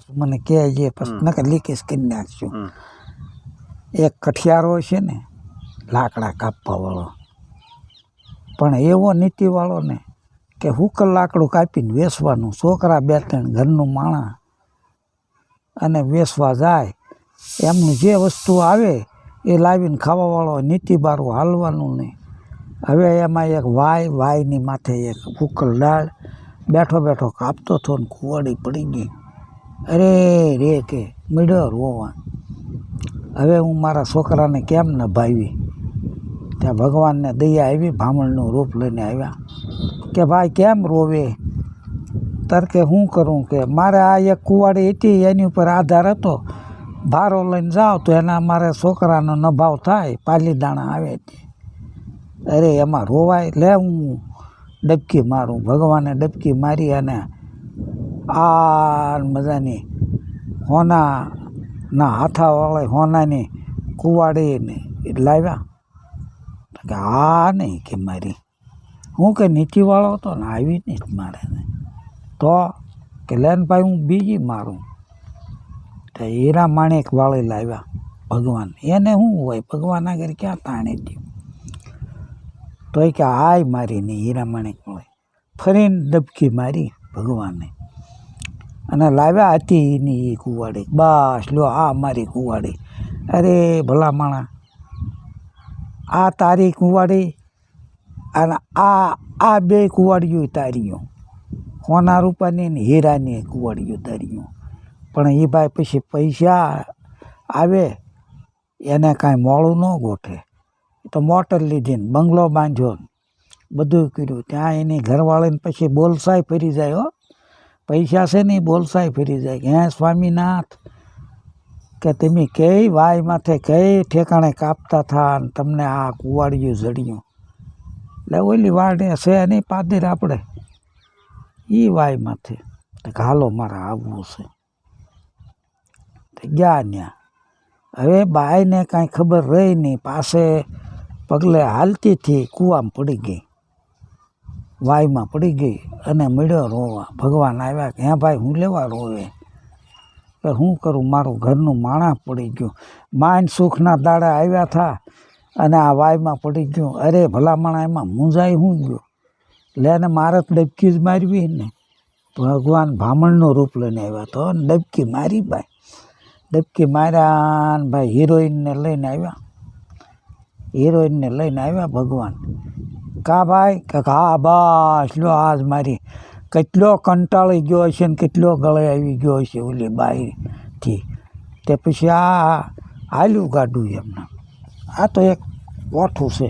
મને કહેજે પછી નકર લીકેજ કરી નાખશું. એક કઠિયારો છે ને લાકડા કાપવા વાળો, પણ એવો નીતિવાળો ને કે હુકલ લાકડું કાપીને વેચવાનું. છોકરા 2-3 ઘરનું માણા અને વેચવા જાય. એમનું જે વસ્તુ આવે એ લાવીને ખાવાવાળો, નીતિબારું હાલવાનું નહીં. હવે એમાં એક વાયની માથે એક હુકલ દાળ બેઠો બેઠો કાપતો હતો ને કુવાડી પડી ગઈ. અરે રે કે મળ્યો રોવા. હવે હું મારા છોકરાને કેમ ન ભાવી? ત્યાં ભગવાનને દયા આવી, ભામણનું રૂપ લઈને આવ્યા કે ભાઈ કેમ રોવે? તરકે શું કરું કે મારે આ એક કુવાડી હતી એની ઉપર આધાર હતો. ભારો લઈને જાઓ તો એના મારે છોકરાનો નભાવ થાય, પાલીદાણા આવે. અરે એમાં રોવાય. લે હું ડબકી મારું. ભગવાને ડબકી મારી અને આ મજાની હોનાના હાથાવાળા હોનાની કુવાડીને લાવ્યા. કે હા નહીં કે મારી, હું કે નીતિવાળો હતો ને આવી નહીં મારે. તો કે લેન ભાઈ હું બીજી મારું. તો હીરા માણેક વાળી લાવ્યા ભગવાન. એને શું હોય, ભગવાન આગળ ક્યાં તાણી દે? તો એ કે હાય મારી નહીં હીરા માણેક વાળી. ફરીને ડબકી મારી ભગવાને અને લાવ્યા હતી એની એ કુવાડી. બસ લો આ મારી કુવાડી. અરે ભલા માણા, આ તારી કુવાડી અને આ બે કુવાડીઓ તારીઓ, સોના રૂપાની ને હીરાની કુવાડીઓ તારીઓ. પણ એ ભાઈ પછી પૈસા આવે એને કાંઈ મોડું ન ગોઠે. તો મોટર લીધી ને બંગલો બાંધ્યો ને બધું કર્યું. ત્યાં એની ઘરવાળીને પછી બોલસાઈ ફરી જાય. હો, પૈસા છે ને બોલસાઈ ફરી જાય કે હે સ્વામીનાથ કે તમે કઈ વાય માથે કઈ ઠેકાણે કાપતા થા ને તમને આ કુવાડિયું જડ્યું. એટલે ઓલી વાડે છે નહીં પાદર આપણે એ વાય માથે હાલો મારે આવવું છે. ગયા ત્યાં. હવે બાઈને કાંઈ ખબર રહી નહીં. પાસે પગલે હાલતી થી કૂવામાં પડી ગઈ, વાયમાં પડી ગઈ અને મળ્યો રોવા. ભગવાન આવ્યા કે હે ભાઈ હું લેવા રોવે? કે શું કરું, મારું ઘરનું માણસ પડી ગયું. માઇન સુખના દાડા આવ્યા થા અને આ વાયમાં પડી ગયું. અરે ભલા માણા એમાં મૂંઝાઈ શું ગયો? લેને મારે તો ડબકી જ મારવી ને. ભગવાન ભામણનું રૂપ લઈને આવ્યા તો ડબકી મારી ભાઈ. ડબકી માર્યા ને ભાઈ હિરોઈનને લઈને આવ્યા. હિરોઈનને લઈને આવ્યા ભગવાન. કા ભાઈ કે હા બસ લો આજ મારી. કેટલો કંટાળી ગયો હશે ને કેટલો ગળે આવી ગયો હશે ઓલી બાઈથી. તે પછી આ હાલ્યું ગાડું એમને. આ તો એક ઓઠું છે.